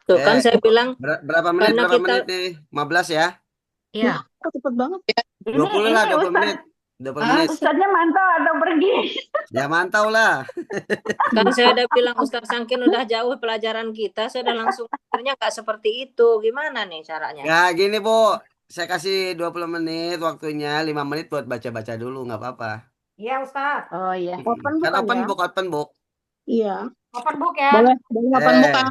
Tuh kan Oke. saya bilang Berapa menit? karena Berapa kita menit nih? 15 ya? ya Kok cepet banget. Dua Ini puluh lah, ini 20 menit. Ustadz 20 menit. Ustadznya mantau atau pergi? Ya mantau lah. kan saya udah bilang Ustaz Sangkin udah jauh pelajaran kita, saya udah langsung akhirnya nggak seperti itu. Gimana nih caranya? Ya gini Bu, saya kasih 20 menit waktunya, 5 menit buat baca-baca dulu, nggak apa-apa. Iya, Ustadz. Oh iya. Open Kan bukan open ya? book, open book. Iya. Open book ya. Boleh, boleh open Eh, bukan?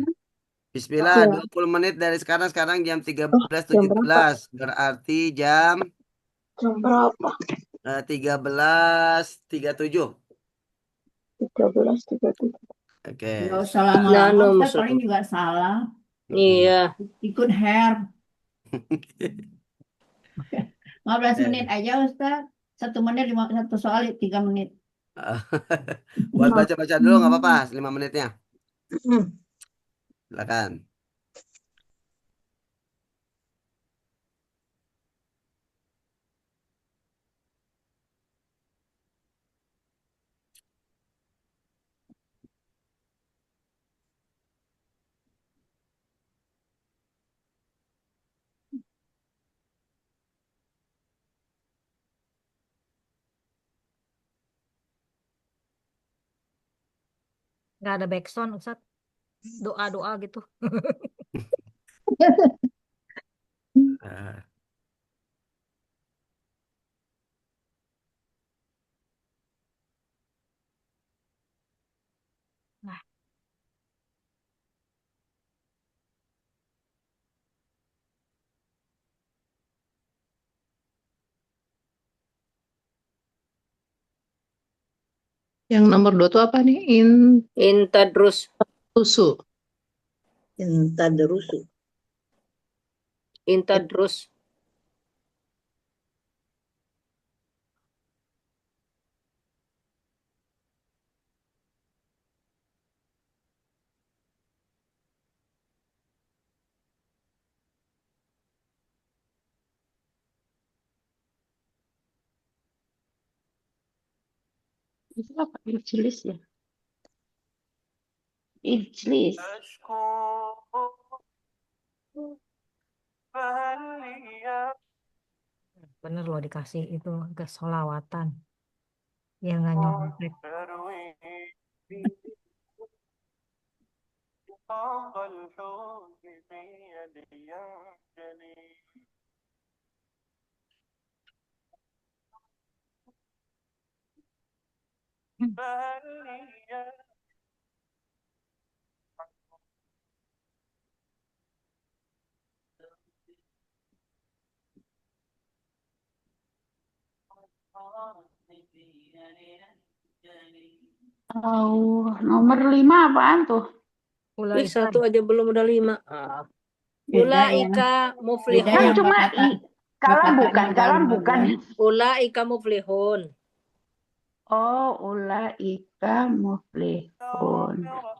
Bismillah, Iya. 20 menit dari sekarang, sekarang jam Oh, jam berapa? 13.17. Berarti jam Jam berapa? 13.37. 13.37. Nggak Oke. usah Nah, lama-lama, nom Ustadz paling juga salah. Mm-mm. Iya. Ikut hair. 15 menit Eh, aja, Ustadz. 1 menit, 1 soal, 3 menit. buat baca-baca dulu nggak apa-apa, 5 menitnya. Silakan. Nggak ada backsound, Ustadz. Doa-doa gitu. Eh, Nah, Yang nomor 2 tuh apa nih? Intadrus. Intusu. Intadrusu. Intadrus. Itu apa? Ijlis ya? Ijlis. bener loh dikasih itu ke solawatan. Ya nggak nyontek. Oh, nomor 5 apaan tuh? Ih, Ulaika. satu aja belum udah 5. Ah. Beda ya. Ulaika Beda Kan ya muflihun. cuma kata kalam katanya bukan, udah kalam bukan. 15. Ulaika muflihun. Oh, ulaika muflihun. Dua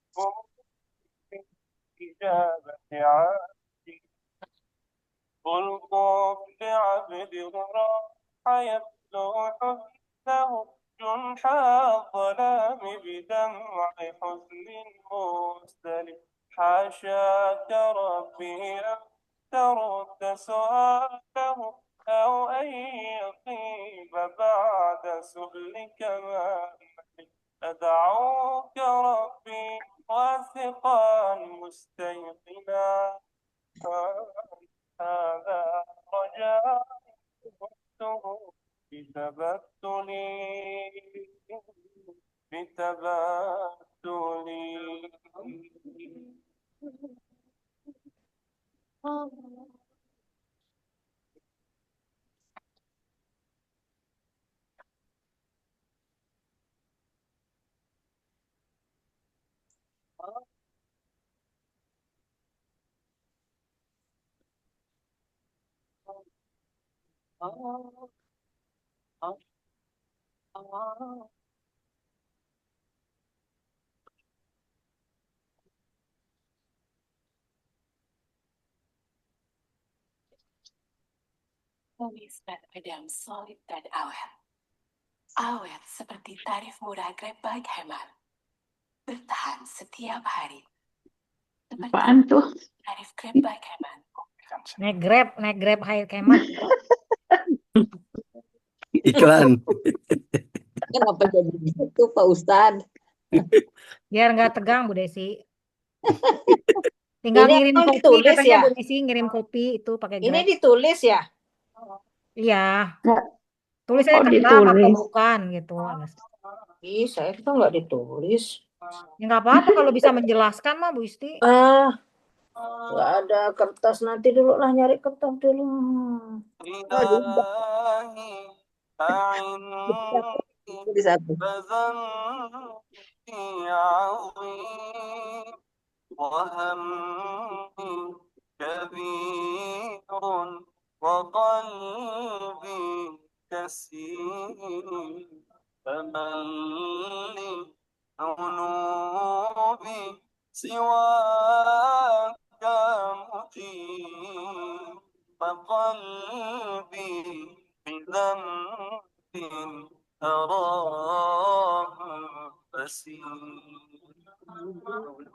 itu إجابة عبدي ألقى بعبد راح يبدو حزنه جنحى الظلام بدمع حزن مستلم حاشاك ربي أن ترد سؤاله أو أن يطيب بعد سؤلك ما أدعوك ربي واثقا مستيقنا هذا رجاء بتبتلي بتبتلي Tulis dan pedang solid dan awet. Awet seperti tarif murah Grab hemat. Bertahan setiap hari. Seperti Apaan tuh? tarif Grab hemat. Naik Grab hemat. Iklan. Kenapa jadi gitu, Pak Ustadz? Biar nggak tegang Bu Desi. Tinggal Ini ngirim apa yang kopi ditulis katanya ya? Bu Desi, ngirim kopi itu pakai Ini Grab. ditulis ya? Iya, Nggak. tulisannya Oh, tentram atau ditulis. bukan gitu. Ih, saya itu nggak ditulis. Ya nggak apa-apa kalau bisa menjelaskan mah Bu Isti. Nggak ada kertas, nanti dulu lah nyari kertas dulu. إلهي أعني Di satu. فذنبي عظيم وهمي كبير وقلبي كثير فمن لي ذنوبي سواك مجيب فقلبي بذنب أراه أسير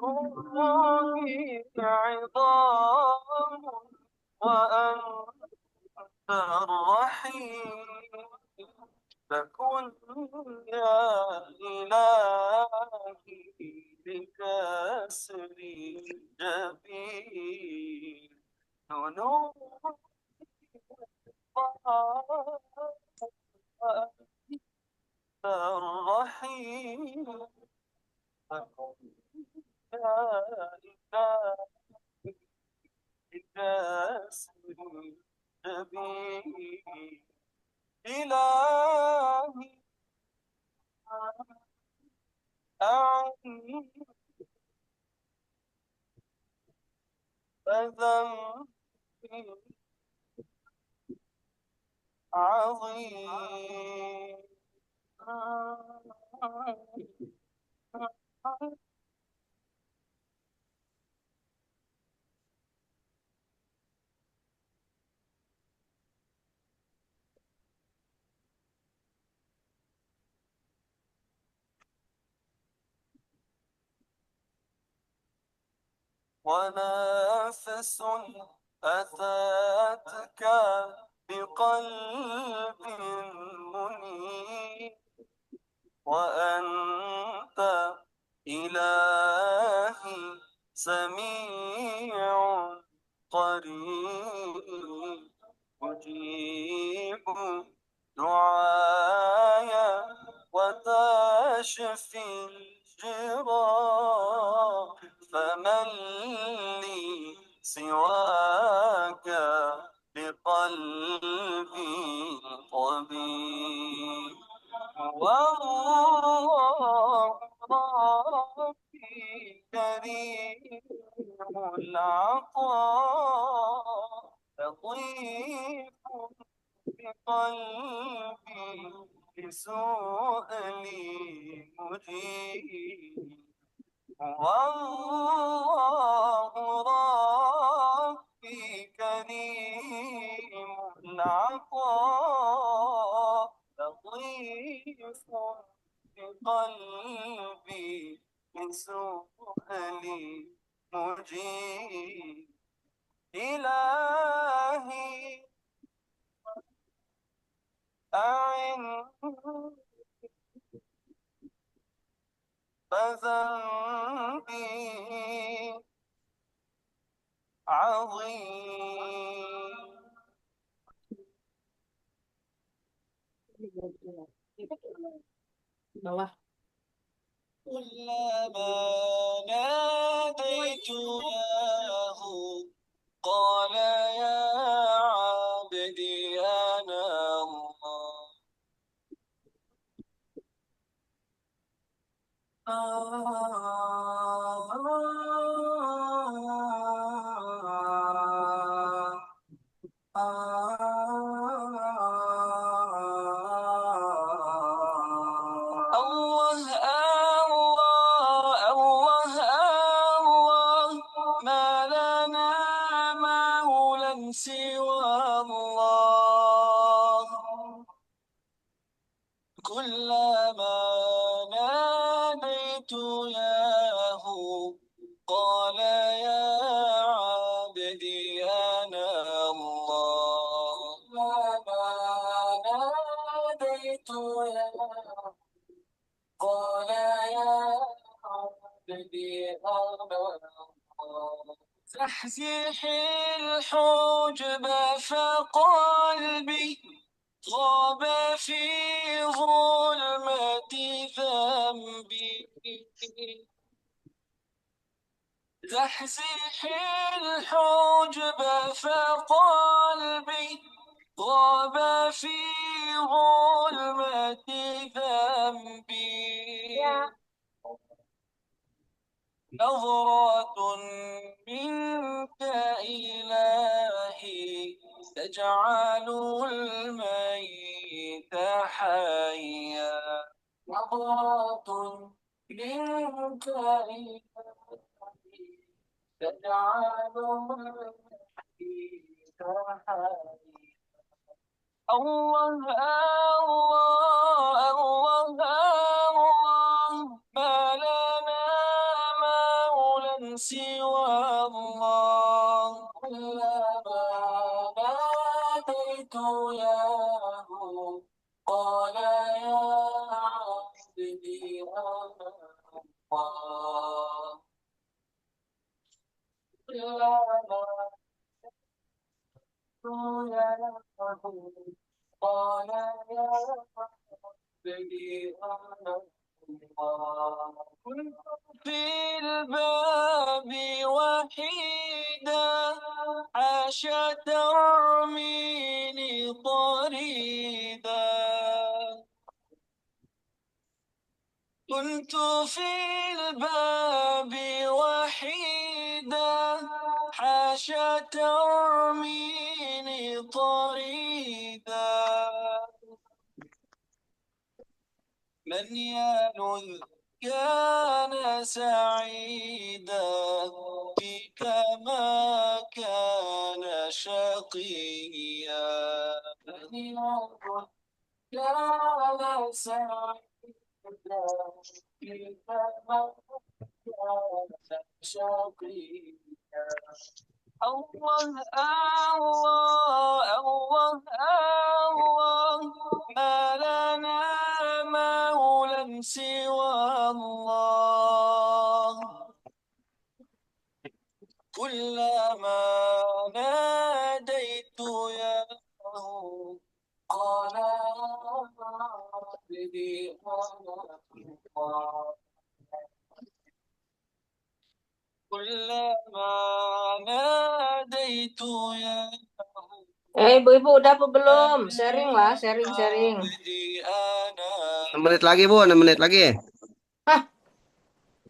روحي عظام وأنت الرحيم فكن يا إلهي بكسري جبين الرحيم فكن يا إلهي بكسري جبين إلهي أعني فذنبي عظيم ونفس أتتك بقلب منيب وأنت إلهي سميع قريب مجيب دعايا وتشفي الجراح فمن لي سواك بقلبي طبيب والله ربي كريم العطاء لطيف بقلبي لسؤلي مجيب والله ربي كريم عطاء لطيف بقلبي من سؤالي مجيب إلهي أعن فذنبي عظيم Bawah. كلما ناديت ياه قال يا عبدي أنا الله الله الله الله الله ما لنا مولى سوى الله كلما ناديت ياه قال يا عبدي أنا الله كلما ناديت ياه قال يا عبدي أنا الله زحزح الحجب فقلبي غاب في ظلمة ذنبي زحزح الحجب فقلبي غاب في ظلمة ذنبي نظرة منك إلهي تجعل الميت حيا نظرة منك إلهي تجعل الميت حيا الله الله الله الله ما لنا مولى سوى الله كلما ناديت ياه قال يا عبدي أنا الله كلما قال يا عبدي أنا الله كنت في الباب وحيدا عاش ترميني طريدا كنت في الباب وحيدا حاش ترميني طريدا من يلذ كان سعيدا فيك ما كان شقيا من يلذ كان سعيدا فيك ما كان شقيا الله الله الله الله ما لنا مولى سوى الله كلما ناديت ياه قال يا عبدي أنا الله كلما ناديت ياه Ibu-ibu udah apa belum? Sharing lah, sharing-sharing. عبدي أنا 6 menit lagi, Bu. 6 menit lagi.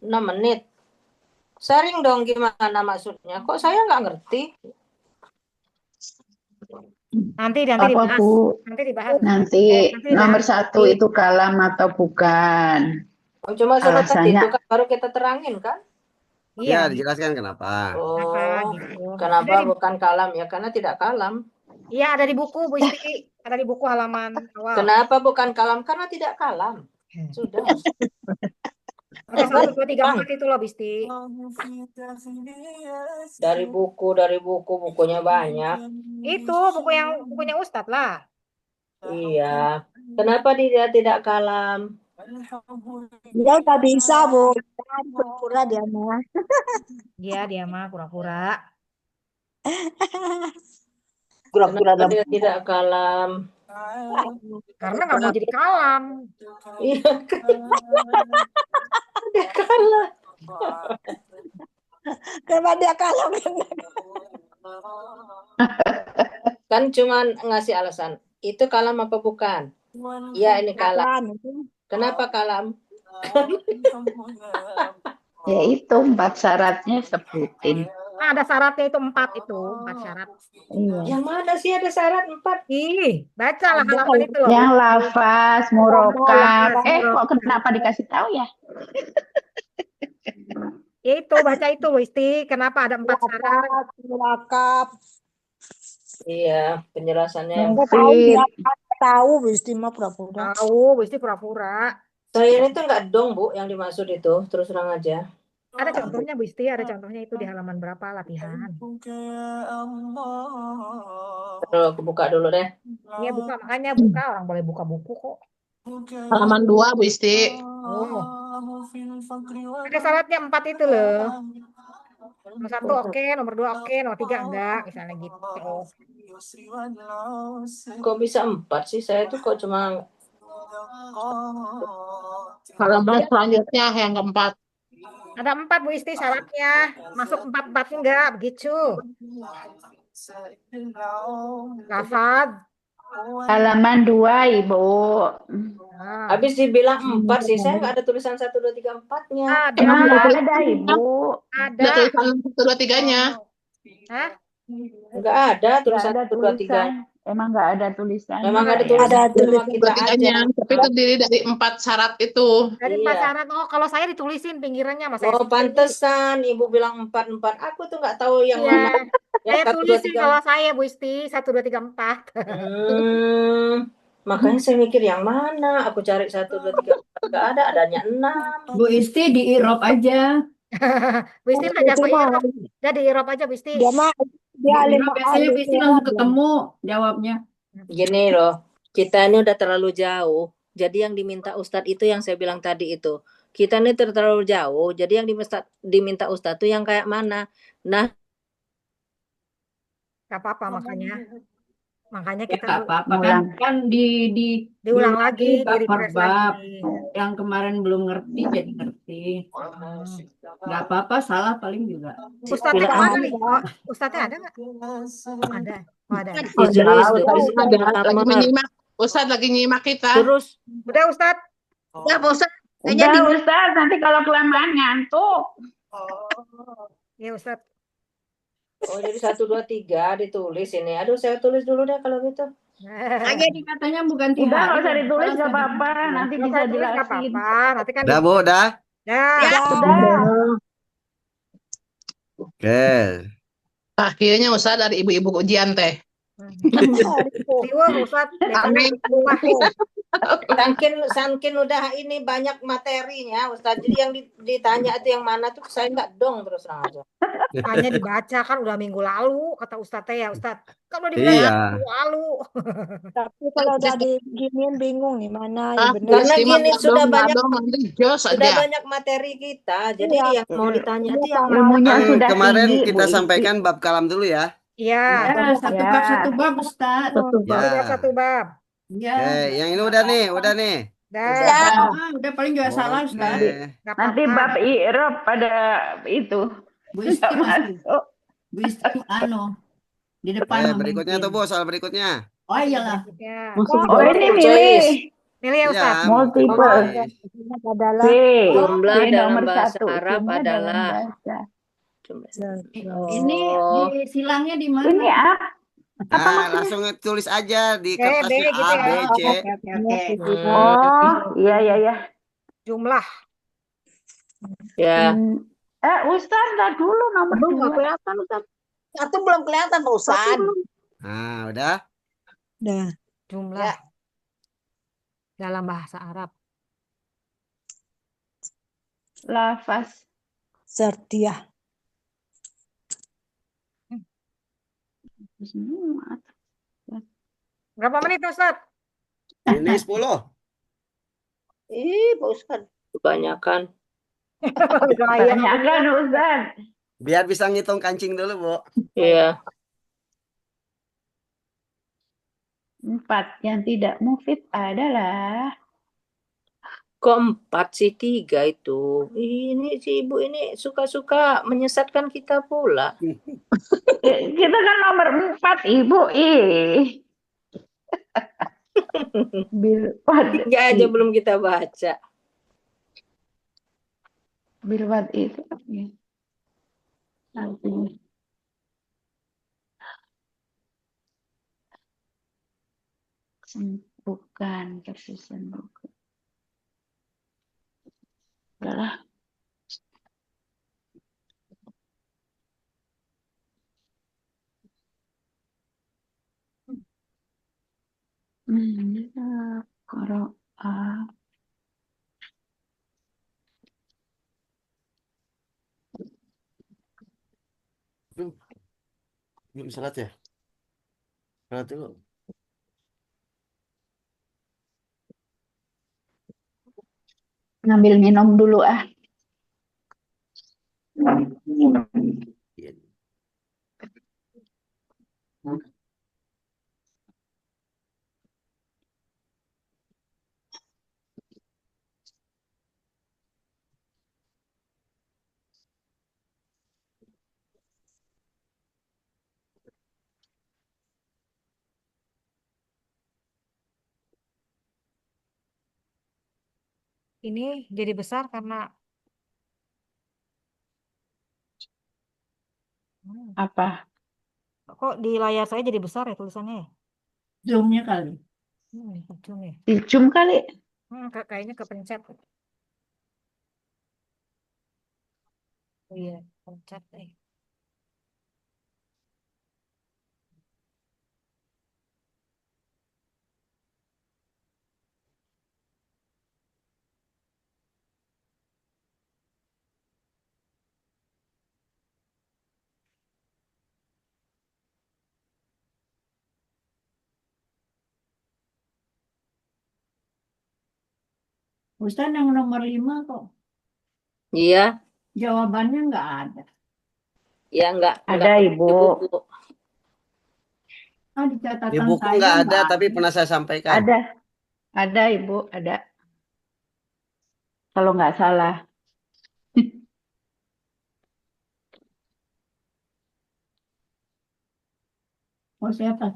6 menit. Sharing dong gimana maksudnya? Kok saya nggak ngerti? Nanti Apa, dibahas. Bu? Nanti dibahas. Nanti Nanti nomor dibahas. 1 itu kalam atau bukan? Cuma suruh tadi Alasannya itu kan baru kita terangin kan? Ya, Iya, dijelaskan kenapa. kenapa Oh, gitu. kenapa Ada di, bukan kalam ya? Karena tidak kalam. iya, ada di buku, Bu Isti. Ada di buku halaman awal. Kenapa bukan kalam? Karena tidak kalam. Sudah. Ada 1, 2, 3, Bang, 4 itu loh, Bisti. dari buku, bukunya banyak. Itu bukunya Ustadz lah. Iya. Kenapa dia tidak kalam? Dia nggak bisa, Bu. Pura-pura dia mah. Dia mah pura-pura. Pura-pura Kenapa dia tidak kalam? Karena nggak mau jadi kalam. Iya, dia kalam. Kenapa dia kalah? Kan cuman ngasih alasan. Itu kalam apa bukan? Iya, ini kalam. Kenapa kalam? ya itu 4 syaratnya sebutin. Nah, ada syaratnya itu 4 itu, 4 syarat. Iya. Yang mana sih ada syarat 4? Ih, bacalah halaman itu loh. Yang lafaz, murokab. Lafaz, Kok kenapa dikasih tahu ya? Itu baca itu, Bu Isti. Kenapa ada 4 syarat? Murakab. Iya, penjelasannya. Mufid. Tahu, Gusti mah pura-pura. Tahu, Bu Isti pura-pura. Saya itu enggak dong, Bu, yang dimaksud itu. Terus terang aja. Ada contohnya, Bu Isti. Ada contohnya itu di halaman berapa latihan. Terus aku buka dulu deh. Iya, buka. Makanya buka. Orang boleh buka buku kok. Halaman 2, Bu Isti. Oh. Ada syaratnya 4 itu loh. Nomor 1 oke, nomor 2 oke, nomor 3 enggak. Misalnya gitu. Kok bisa 4 sih? Saya tuh kok cuma Halaman selanjutnya yang keempat. Ada 4, Bu Isti, syaratnya. Masuk 4 enggak, begitu. Lafaz. Halaman 2, Ibu. Nah, habis dibilang 4 sih. Saya enggak ada tulisan 1, 2, 3, 4-nya. Ada, Ibu. ada. Tulisan 1, 2, 3-nya. Hah? Enggak ada tulisan 1, 2, 3. Emang nggak ada tulisan. Memang ada tulisan Ada cuma kita aja. Tapi terdiri dari 4 syarat itu. Dari 4 syarat. Oh, kalau saya ditulisin pinggirannya, Mas. Oh, pantesan Ibu bilang 4, 4. Aku tuh nggak tahu yang Iya. mana. Saya Yang 1, 2, tulisin 3. kalau saya, Bu Isti, 1, 2, 3, 4. Makanya saya mikir yang mana. Aku cari 1, 2, 3, 4. Nggak ada, adanya 6. Bu Isti di Irop aja. Bu Isti ngajak ke Irop. Udah di Irop aja, Bu Isti. Dia mah Di Irop biasanya Bu Isti langsung ketemu jawabnya. Gini loh, kita ini udah terlalu jauh. Jadi yang diminta Ustadz itu yang saya bilang tadi itu. Kita ini terlalu jauh. Jadi yang diminta Ustadz itu yang kayak mana? Nah, Gak apa-apa makanya. Makanya Ya kita nggak apa-apa kan diulang lagi, bab per di-refresh bab. lagi. Yang kemarin belum ngerti jadi ngerti. Nggak apa-apa, salah paling juga. Ustadznya kemana nih? Oh, Ustadznya ada nggak? Ada. Oh, ada. Lagi menyimak. Ustadz lagi nyimak kita. Terus. Udah, Ustadz. Udah, Ustadz. Udah, Ustadz. Nanti kalau kelamaan ngantuk. Ya, Ustadz. Oh, jadi 1, 2, 3 ditulis ini. Aduh, saya tulis dulu deh kalau gitu. Jadi katanya bukan Udah, tiap nggak usah ditulis, nggak apa-apa. Nanti bisa Nggak jelasin. apa-apa. Nanti kan. Udah, Bu, udah. Udah. Oke. Akhirnya Ustadz dari ibu-ibu ujian teh. Siwa, Ustadz. Amin. Sangkin udah ini banyak materinya, Ustadz. Jadi yang ditanya itu yang mana tuh saya nggak dong terus terang aja. Hanya dibaca kan udah minggu lalu kata Ustadz ya Ustadz. Kalau dibilang Iya. minggu lalu. Tapi kalau udah diginiin bingung nih mana yang benar. Karena gini sudah banyak sudah banyak materi kita. Jadi yang mau ditanya itu yang Ilmunya sudah Kemarin tinggi, kita Bu Isti. sampaikan bab kalam dulu ya. Iya. Ya, satu bab Ustaz. Satu bab. Ya. Oke, yang ini udah nih. Udah paling juga salah Ustaz. Nanti bab Irop pada itu. Bu Isti masih. Bu Isti di depan. Berikutnya tuh, Bu, soal berikutnya. Oh iyalah. Oh, ini milih. Milih ya Ustaz. Ya, Multiple. Adalah jumlah C dalam nomor bahasa 1. Arab adalah Ini di silangnya di mana? Ini apa? Nah, langsung tulis aja di kertasnya gitu A, ya. B, C. Oke. Oh, iya. Jumlah. Ya, Ustaz, dah dulu nomor Belum nggak 2. kelihatan Ustaz. Satu belum kelihatan Pak Satu Ustaz. belum. Nah, udah. Dah. Jumlah Ya. dalam bahasa Arab. Lafaz. Sertiah. Semua. Berapa menit Ustaz? Ini 10. Ih, Pak Ustaz. kebanyakan. Gaya. Tanyakan Ustaz. Biar bisa ngitung kancing dulu, Bu. Iya. 4 yang tidak mufid adalah Kok 4 sih 3 itu? Ini si ibu ini suka-suka menyesatkan kita pula. kita kan nomor 4 Ibu. Bilwad. 3 aja belum kita baca. Bilwad itu apa ya? Artinya. Bukan kesusahan bukan. Adalah Qiraah. Belum sholat ya? Sholat dulu. Ngambil minum dulu Iya. Ini jadi besar karena Apa? kok di layar saya jadi besar ya tulisannya ya? Zoom-nya kali. Ujung ya. Dicium kali. Kayaknya kepencet. Oh iya, pencet deh. Ustaz yang nomor 5 kok Iya, jawabannya nggak ada. ya enggak Ada di Ibu. buku. Di Di catatan buku saya nggak ada, nggak tapi ada. pernah saya sampaikan. Ada Ibu, ada. Kalau nggak salah. Oh, siapa?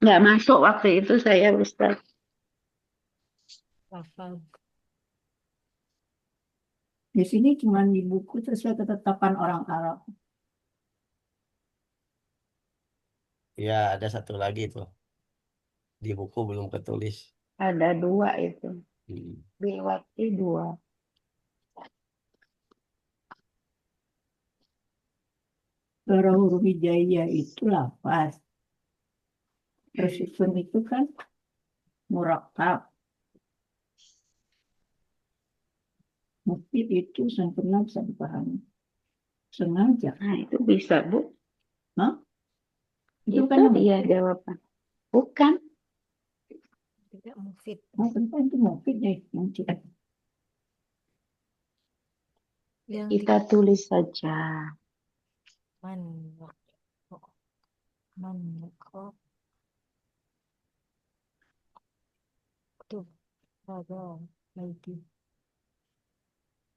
Nggak masuk waktu itu saya Ustaz. Lafal. Di sini cuma di buku sesuai ketetapan orang Arab. Ya, ada satu lagi tuh. Di buku belum ketulis. Ada 2 itu. Hmm. Bilwati 2. Kalau huruf hijaiyah itu lafaz. Terus isim itu kan murakkab. Mufid itu sempurna bisa dipahami. Sengaja. Nah, itu bisa, Bu. Hah? Itu Itu kan yang dia jawaban. Bukan. Tidak mufid. Oh, tentu itu mufid ya. Yang Kita tulis saja. man tuh ada lagi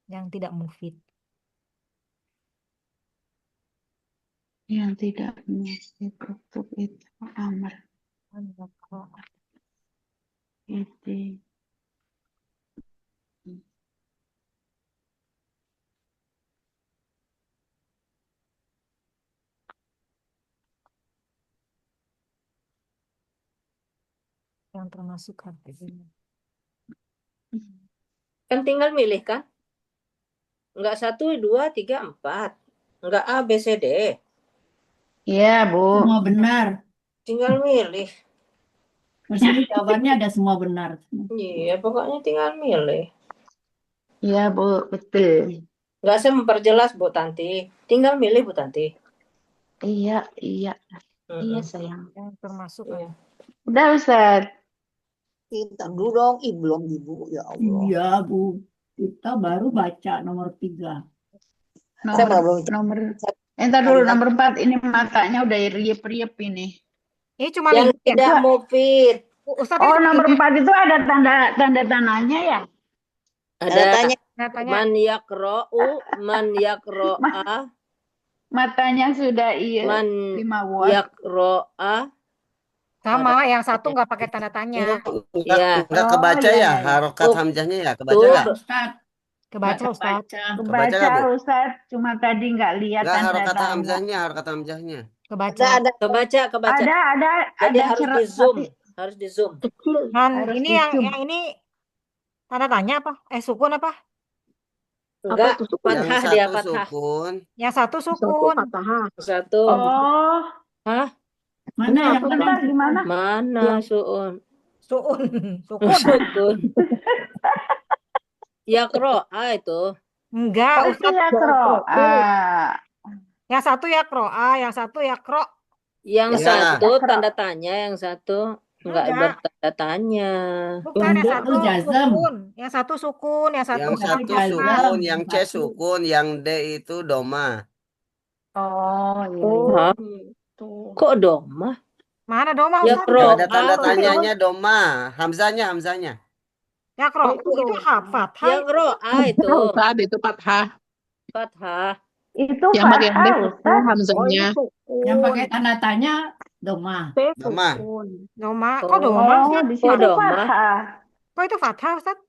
yang tidak mufid. Yang tidak mesti kutub itu amr. Itu. Yang termasuk hati ini. Kan tinggal milih kan? Enggak 1, 2, 3, 4. Enggak A, B, C, D. Iya, Bu. Semua benar. Tinggal milih. Maksudnya jawabannya ada semua benar. Iya, pokoknya tinggal milih. Iya, Bu, betul. Enggak saya memperjelas, Bu Tanti. Tinggal milih, Bu Tanti. Iya, iya. Iya, Mm-mm. sayang. Yang termasuk Iya. Udah, Ustaz. Kita dulu dong. Ih, belum Ibu. Ya Allah. Iya, Bu. Kita baru baca nomor 3. Saya Nomor, belum nomor. saya Entar dulu, kali nomor 4. Ini matanya udah riep-riep ini. ini cuma Yang lihat. tidak mufid. Ustadz ini Oh, cuma nomor lihat. 4 itu ada tanda tangannya ya? Ada tanya Katanya man yakro'u, man yakro'a, Matanya sudah iya, man 5 watt. yakro'a. sama, yang satu nggak pakai tanda tanya. Iya. Enggak Oh, kebaca iya, ya, iya. harokat Tuh. hamzahnya ya, kebaca Tuh. nggak? Ustaz. Kebaca Nggak Ustadz. kebaca. Kebaca nggak, Kebaca, Bu? Ustaz. Cuma tadi nggak lihat Enggak tanda harokat tanda. hamzahnya, harokat hamzahnya. Kebaca. ada Kebaca. Ada Jadi ada harus cerot di zoom. tapi Harus di zoom. Man, harus ini di yang zoom. ini tanda tanya apa? Sukun apa? Enggak, itu sukun? fathah Yang dia, satu fathah. sukun, Yang satu sukun. Satu. Oh, Hah? Mana yang mana? Ustaz gimana? Mana suun? Sukun. Sukun. Sukun. Yakro'a itu. Enggak, Oh, itu Ustadz. ya Kroa. Yang satu ya kroa, yang satu ya kro. Yang Iya. satu tanda tanya, yang satu enggak Enggak. bertanda tanya. Bukan, yang satu jazam. sukun. Yang satu sukun, yang satu Yang satu jazam. sukun, yang C Satu. sukun, yang D itu doma. Oh, iya. Hah? Tuh. Kok doma? Mana doma Ya Ustadz? kro. Yang ada tanda Apa? tanyanya doma, hamzahnya. Ya kro. Itu hafat. Yang ro'a itu. Ustaz, itu fathah. Fathah. Itu Yang pakai fathah, D Ustaz. hamzahnya. Yang pakai tanda tanya doma. Doma. Doma. Kok doma Oh, Ustadz? di situ doma. fathah. Kok itu fathah Ustadz?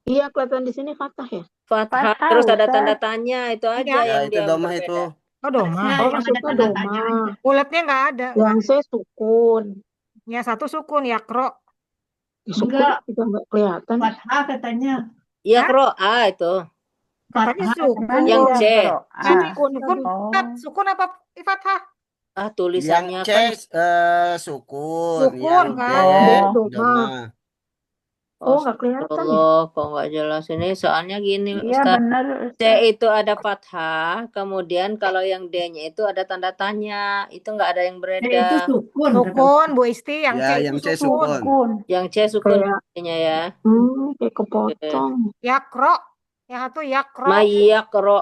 Iya, kelihatan di sini fathah ya. Fathah. Fathah, Terus ada Ustaz. tanda tanya. Itu aja Iya. Ya yang itu dia doma berbeda. itu. Oh doma. Nah, yang ada tanda tanya aja. Bulatnya nggak ada. Yang C sukun. Yang satu sukun ya kro. Enggak. Juga nggak kelihatan. Fathah katanya. Ya ro'a itu. Katanya sukun. Yang C. Sukun. Oh. Sukun apa fathah? Ah, Yang tulisannya C kan. Sukun, sukun, yang D kan? doma. Oh, nggak kelihatan ya? Allah, kok nggak jelas ini? Soalnya gini, Iya, Ustaz. benar, C Ustaz. itu ada fathah, kemudian kalau yang D-nya itu ada tanda tanya. Itu nggak ada yang Itu beredar. sukun. Sukun, Bu Isti. Yang C Ya, itu yang C sukun. sukun. Yang C sukun Kayak- D-nya ya. Kayak kepotong. Ya kro. Yang satu ya kro. Mayyakro.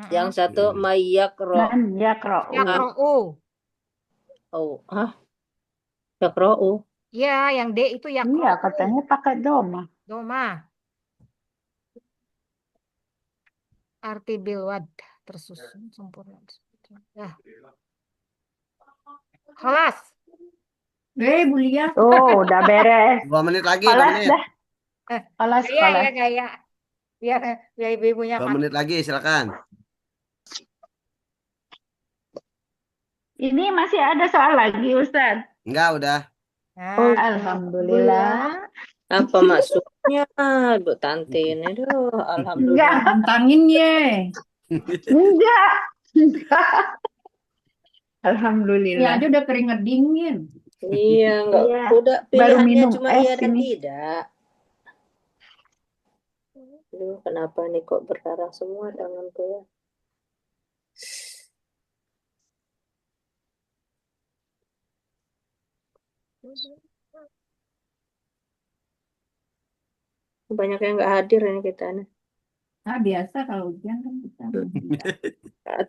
Yang satu mayyakro. Dan ya Kroa. Ya kro. Oh, hah? Yakro. Iya, yang D itu ya kro. Iya, katanya pakai doma. Doma. Arti bilwad tersusun sempurna. Ya. Kelas. Mulia. Oh, udah beres. 2 menit lagi, 2 Kelas menit. dah. Kelas, Iya, ya kelas. gaya. Biar ibu-ibunya 2 menit lagi, silakan. Ini masih ada soal lagi, Ustaz. Enggak, udah. Alhamdulillah. Apa maksudnya, Bu Tanti ini? Duh, alhamdulillah. Tantangin ye. Enggak. Ya Alhamdulillah. aja udah keringet dingin. Iya, enggak. Iya. Udah Baru pilihannya minum cuma es iya dan ini. tidak. Aduh, kenapa nih kok berdarah semua tanganku ya? Banyak yang nggak hadir ini kita nih. Nah, biasa kalau ujian kan kita.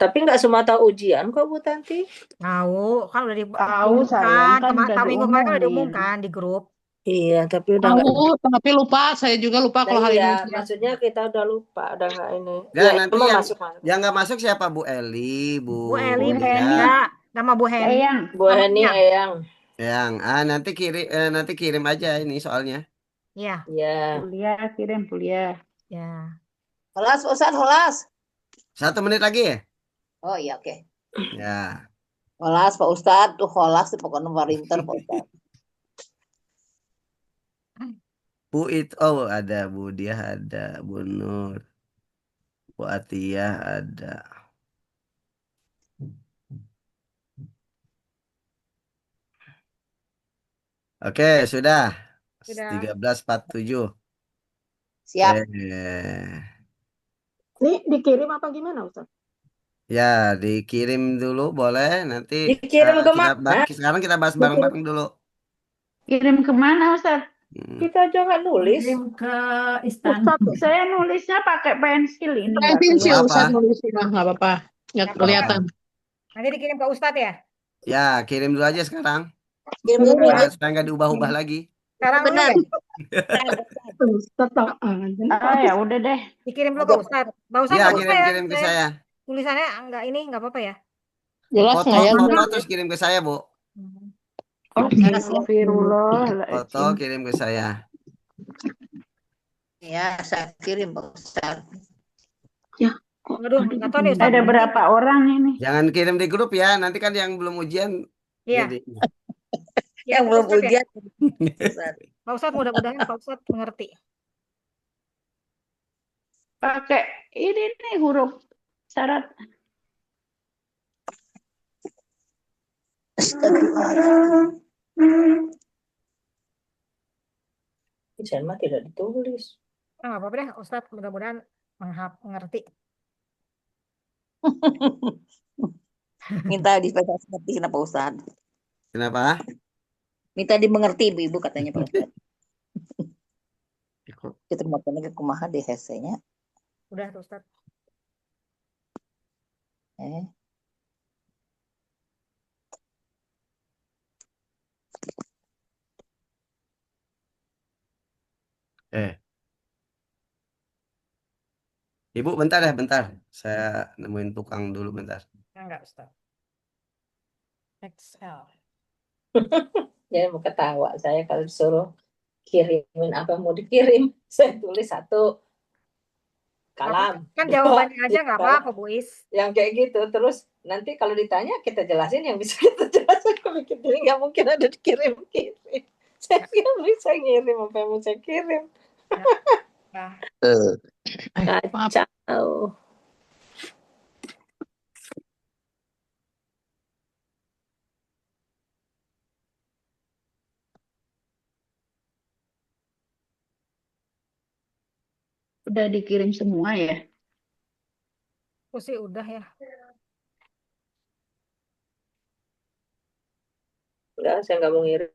Tapi nggak semua tahu ujian kok, Bu Tanti. Tahu, kan udah Tahu, sayang, kan udah minggu kemarin kan udah diumumin. diumumkan di grup. Iya, tapi udah nggak. Tahu, tapi lupa. Saya juga lupa kalau hari Iya, ini. maksudnya kita udah lupa, udah nggak ini. Ya, Ya, nanti emang yang masuk. yang nggak masuk siapa? Bu Eli, Bu Bu Eli, Bu Lia. Lia, nama Bu Heni. Eyang. Bu Heni, Eyang. Yang nanti kirim aja ini soalnya. Iya, Ya. Kuliah, kirim kuliah. ya. Holas, Ustaz, holas. 1 menit lagi ya? Oh iya, oke. Ya. Holas, Pak Ustadz. Tuh holas, pokoknya warinter, Pak Ustadz. Bu Oh ada, Bu Diah ada, Bu Nur, Bu Atiyah ada. Oke, sudah. Sudah. 13.47. Siap. Ini dikirim apa gimana, Ustaz? Ya, dikirim dulu boleh. Nanti Dikirim kemana? sekarang kita bahas bareng-bareng dulu. Kirim kemana, Ustaz? Kita jangan nulis. Kirim ke istana. Ustaz, saya nulisnya pakai pensil ini. nggak Pensil Apa? Ustaz nulisin lah, nggak apa-apa. Nggak kelihatan. Nanti dikirim ke Ustadz ya. Ya, kirim dulu aja sekarang. Kirim dulu ya. Supaya nggak diubah-ubah lagi. Sekarang dulu Benar. ya. Ah, ya udah deh. Dikirim dulu ke Ustadz. Pak Ustadz Ya, nggak apa-apa ya. kirim ke saya. Tulisannya nggak apa-apa ya. Jelas nggak ya? Foto terus kirim ke saya, Bu. Astagfirullah. Foto kirim ke saya. Ya, saya kirim Pak Ustaz. Aduh, nggak tahu nih Ustadz. Ada berapa orang ini? Jangan kirim di grup ya. Nanti kan yang belum ujian. Iya. Jadi. Yang belum Ustadz ya. ujian. Pak Ustadz mudah-mudahan Pak Ustadz mengerti. Pakai ini nih huruf syarat. Saya mah tidak ditulis. Nggak apa-apa deh Ustadz, mudah-mudahan mengerti. Minta dimengerti kenapa Ustaz? Kenapa? Minta dimengerti Ibu katanya Pak Ustaz. Kita makan lagi kumaha di hesenya. Udah tuh Ustadz. Ibu bentar ya, bentar. Saya nemuin tukang dulu bentar. Enggak Ustadz. XL. Jadi mau ketawa saya kalau disuruh kirimin apa yang mau dikirim. Saya tulis satu kalam. Kan jawabannya aja nggak apa-apa, Bu Is. Yang kayak gitu. Terus nanti kalau ditanya kita jelasin yang bisa kita jelasin. Jadi nggak mungkin ada dikirim-kirim. Saya nggak bisa ngirim apa yang mau saya kirim. Kacau. Udah dikirim semua ya? Aku sih udah ya. Enggak, saya nggak mau ngirim.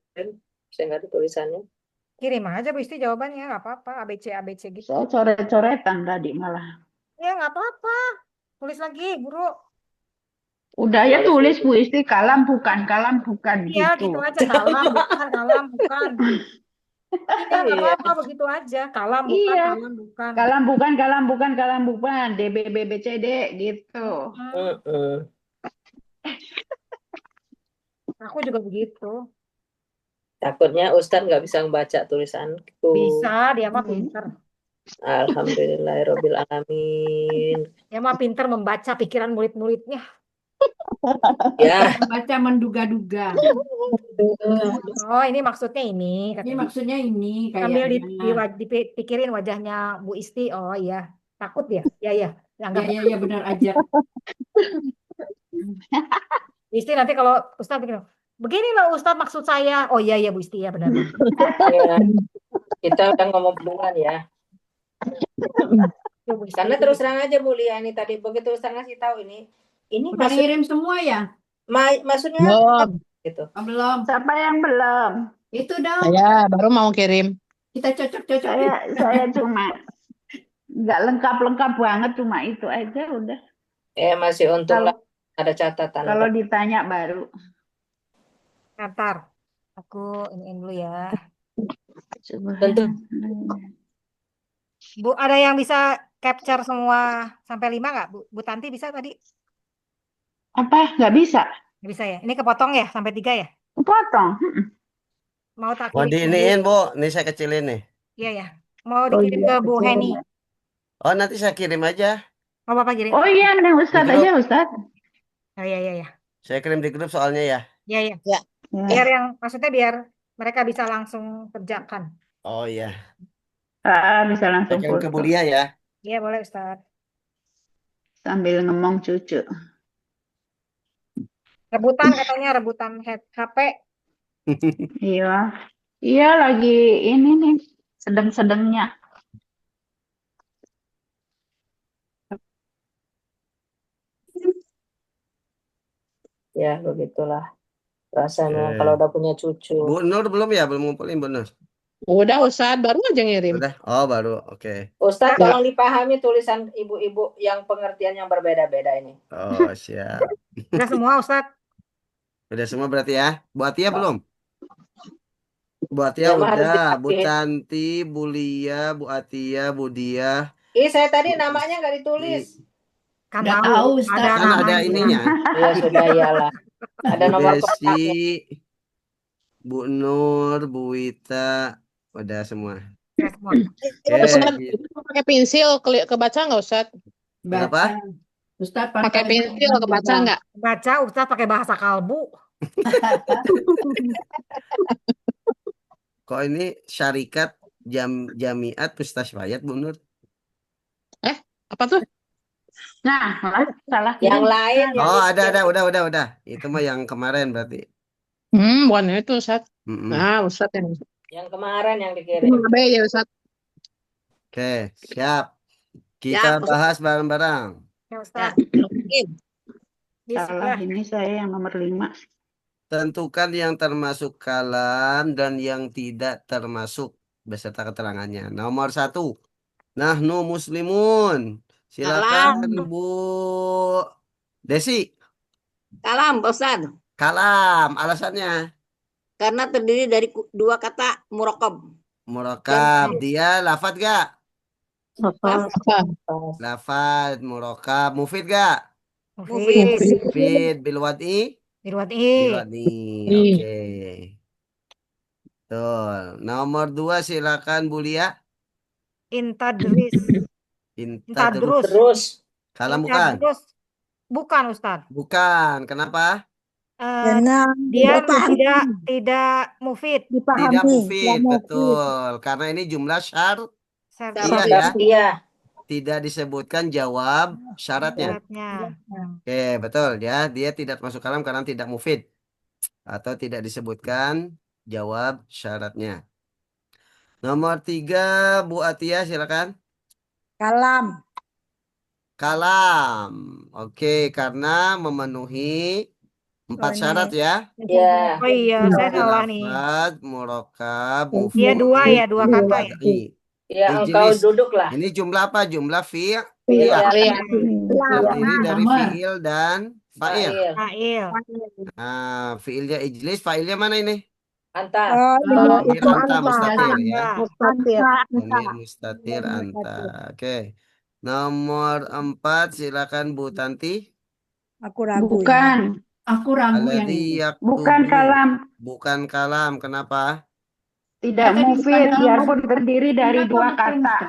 Saya nggak ada tulisannya. Kirim aja Bu Isti jawabannya, nggak apa-apa. ABC gitu. Saya coret-coretan tadi malah. Ya nggak apa-apa. Tulis lagi, Guru. Udah ya tulis Bu Isti, kalam bukan Iya, gitu. gitu aja. Kalam bukan. Iya, nggak apa-apa begitu aja. Kalam bukan, Iya. kalam bukan. Kalam bukan. DBBBCD gitu. Aku juga begitu. Takutnya Ustadz nggak bisa membaca tulisanku. Bisa, dia mah pinter. Alhamdulillahirabbil alamin. Dia mah pinter membaca pikiran murid-muridnya. Ya. Baca menduga-duga. Oh, ini maksudnya ini. Ini maksudnya ini Sambil kayaknya. dipikirin wajahnya Bu Isti. Oh iya, takut ya? Iya. Ya benar aja. Bu Isti nanti kalau Ustadz bikin, begini loh Ustadz maksud saya. Oh iya Bu Isti ya benar. Ya. Kita udah ngomong beneran ya. Karena terus terang aja Bu Lia ini tadi begitu Ustadz ngasih tahu ini Udah ngirim semua ya? Maksudnya Belum. gitu. Belum. Siapa yang belum? Itu dong. Saya baru mau kirim. Kita cocok-cocok. Saya cuma nggak lengkap banget, cuma itu aja udah. Masih untung lah ada catatan. Kalau ditanya baru. Ntar, aku iniin dulu ya. Tentu. Bu, ada yang bisa capture semua sampai 5 nggak? Bu Tanti bisa tadi? Apa? Nggak bisa? Nggak bisa ya? Ini kepotong ya? Sampai 3 ya? Kepotong. Mau tak Mau kirim? diiniin Bu, ini saya kecilin nih. Iya ya. Mau dikirim ke Bu Heni. Oh nanti saya kirim aja. Mau Bapak kirim? Oh iya, mending Ustadz aja Ustadz. Oh iya. Saya kirim di grup soalnya ya. Iya. Ya. Biar mereka bisa langsung kerjakan. Oh iya. Bisa langsung Tekan ke foto Bulia ya. Iya, boleh Ustaz. sambil ngomong cucu. Rebutan katanya, rebutan HP. Iya, iya lagi ini nih sedang-sedangnya. Ya, begitulah rasanya Oke. kalau udah punya cucu. Bu Nur belum ya? Belum ngumpulin Bu Nur? Udah Ustaz, baru aja ngirim. Udah? Oh baru, oke. Ustadz, Ya. tolong dipahami tulisan ibu-ibu yang pengertian yang berbeda-beda ini. Oh siap. Udah semua Ustaz. Udah semua berarti ya? Bu Atia belum? Bu Atia Ya, mah harus udah. Bu dirapihin. Tanti, Bu Lia, Bu Atia, Bu Dia. Ih, saya tadi namanya nggak ditulis. Kan Nggak tahu, tahu, Ustaz. ada Kan ada namanya. ininya. Ya sudah, iyalah. Ada Bu nomor Desi, kontaknya. Bu Nur, Bu Wita, udah semua. Ya, semua. Oke, Ustaz, gitu. itu pakai pensil kebaca nggak Ustaz? Kenapa? Ustaz Pakai pensil kebaca nggak? Baca Ustaz pakai bahasa kalbu. Kok ini syarikat Jamiat Mustasfayat Bu Nur? Apa tuh? Nah, salah Yang kirim. lain yang Oh, di- ada, udah. Itu mah yang kemarin berarti. Bukan itu Ustaz. Mm-mm. Nah, Ustaz yang kemarin yang dikirim. yang AB ya Ustaz. Oke, siap. Kita bahas bareng-bareng. Ya Ustaz. Salah Bismillah. ini saya yang nomor 5. Tentukan yang termasuk kalam dan yang tidak termasuk beserta keterangannya. Nomor 1. Nahnu muslimun. Silakan Bu Desi. Kalam, Pak Ustaz. Kalam, alasannya. Karena terdiri dari 2 kata murokab. Murakab. Dia lafad gak? Apa? Lafad, murakab. Mufid gak? Mufid. Mufid. Bilwadi? Dirwati. Bilwadi. Oke. Betul. Nomor 2 silakan Bu Lia. Intadris. Intadrus. Terus Kalam bukan? Intadrus. Bukan Ustaz. Bukan. Kenapa? Karena Dia dipahami. tidak mufid. Dipahami. Tidak mufid, Yang mufid. betul. Karena ini jumlah Syartiyah. iya ya. iya. Tidak disebutkan jawab syaratnya. Oke, betul ya. Dia tidak masuk kalam karena tidak mufid. Atau tidak disebutkan jawab syaratnya. Nomor 3, Bu Atia silakan. Kalam. Kalam. Oke, karena memenuhi 4 syarat ya. Ya. Oh iya, saya salah nih. Lafaz, murakab, mufid. Iya, 2 ya, 2 kata ya. Ya, engkau Ijlis. duduklah. Ini jumlah apa? Jumlah fi'il. Iya. Terdiri dari Nomor. fi'il dan fa'il. Fa'il. Nah, fi'ilnya ijlis, fa'ilnya mana ini? Anta. Dhamir Itu anta mustatir ya. Mustatir. Dhamir mustatir anta. Oke. Nomor 4 silakan Bu Tanti. Aku ragu. Bukan, Aku ragu yang Alladzi ini. bukan yaktubu. kalam. Bukan kalam. Kenapa? Tidak Tadi bukan mufid, kalam. biarpun terdiri dari Kenapa 2 bukan, kata. Ustaz?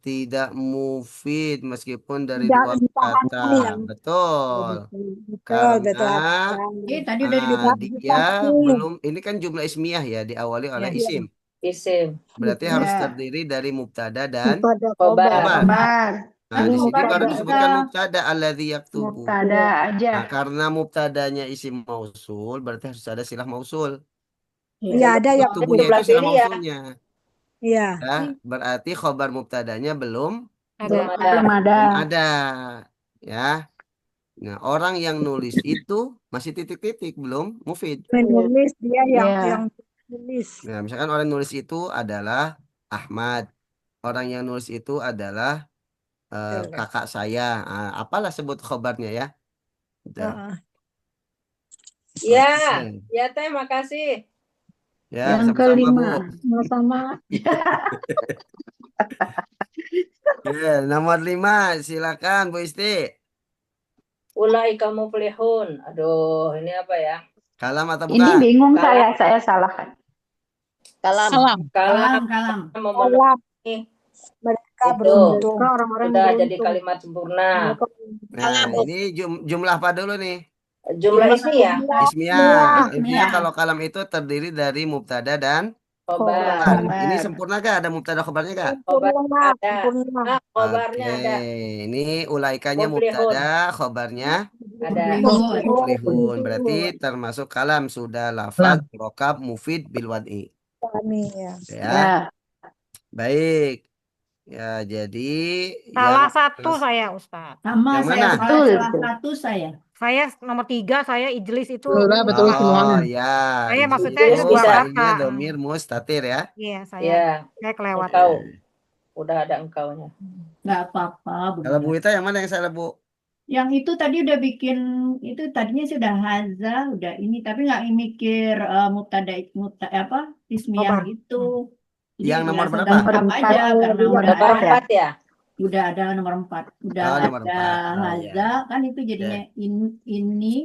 Tidak mufid meskipun dari Tidak 2 dipahami kata. yang- Betul. Betul, betul. Karena Tadi udah dia belum, ini kan jumlah ismiyah ya, diawali oleh Ya. isim. Isim. Berarti harus Ya. terdiri dari mubtada dan Pada Khobar. khobar. Kabar, Nah, di sini Khobar baru bisa. disebutkan mubtada alladzi yaktubu. mubtada aja. Nah, karena mubtadanya isim mausul, berarti harus ada silah mausul. Iya, ada yang Tubuhnya sebelah itu silah kiri ya. mausulnya. Iya. Ya, berarti khobar mubtadanya belum Belum Ada. ada. Belum ada. ada. Ya. Nah, orang yang nulis itu masih titik-titik, belum mufid. menulis dia Iya. yang tulis. Nah, misalkan orang yang nulis itu adalah Ahmad. Orang yang nulis itu adalah kakak saya. Apalah sebut khobarnya ya. Udah. Heeh. Ya. Oke. Ya, Teh, makasih. Ya, Yang sama-sama, Bu. kelima. Sama-sama. Ya, nomor 5, silakan Bu Isti. Ulaika muflihun. Aduh, ini apa ya? Kalam atau Ini bukan? bingung Kalam. saya salahkan. Kalam. Salam. Kalam Kalam. memenuhi Mereka itu. beruntung. Orang-orang Sudah beruntung. jadi kalimat sempurna. Nah, ini jumlah apa dulu nih? Jumlah ismi ya? Ismiyah. Intinya Ismiyah. kalau kalam itu terdiri dari mubtada dan Khobar. Ini sempurna kah? Ada mubtada khobarnya kah? Khobar Sempurna, ada. sempurna. Ah, khobarnya Oke, ada. ini ulaikanya Muflihun. mubtada, khobarnya Ada. muflihun. Berarti termasuk kalam sudah lafaz rokab mufid bil wad'i. Amin ya. Ya, baik. Ya, jadi Salah yang satu saya, Ustaz. Sama Yang saya mana? salah satu saya. Saya nomor 3, saya Ijlis itu. Betul Oh semuanya. ya, Saya itu maksudnya itu dua fa'ilnya kata. domir mustatir ya. Iya, Iya. saya kelewat. Engkau. Udah ada engkaunya. Nggak apa-apa, Kalau Bunda. Bu Ita yang mana yang salah, Bu? Yang itu tadi udah bikin, itu tadinya sudah haza, udah ini, tapi nggak mikir mubtada apa ismiyah Khobar. itu. Jadi Yang nomor langsung berapa? lengkap aja karena udah Nomor ada. 4 ya? Udah ada nomor 4. Udah Oh, nomor ada 4. Oh, haza, kan itu jadinya ini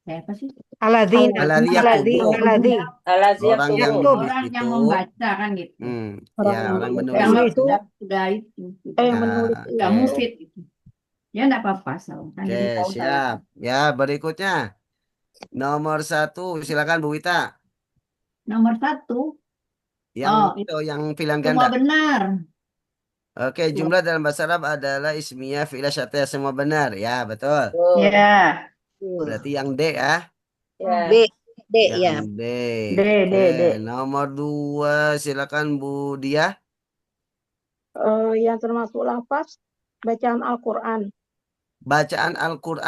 apa sih? Aladzi. Aladzi Aladzi. yakubu. Aladzi. Aladzi Orang yang yaktub. nulis Orang yang itu. membaca kan gitu. Ya, orang menulis Yang itu. sudah itu. Yang menulis Udah Oke. mufid gitu. Ya enggak apa-apa, Sal. Kan jadi Oke, tahu siap. Ya, berikutnya. Nomor 1, silakan Bu Wita. Nomor 1. Yang Oh, itu yang pilihan semua ganda. benar. Oke, jumlah dalam bahasa Arab adalah ismiyah fi'il syartiyah semua benar. Ya, betul. Ya. Berarti yang D ya. Ya. D, ya. Yang D. D. Oke, nomor 2, silakan Bu Dia. Yang termasuk lafaz bacaan Al-Quran. Bacaan Al-Quran.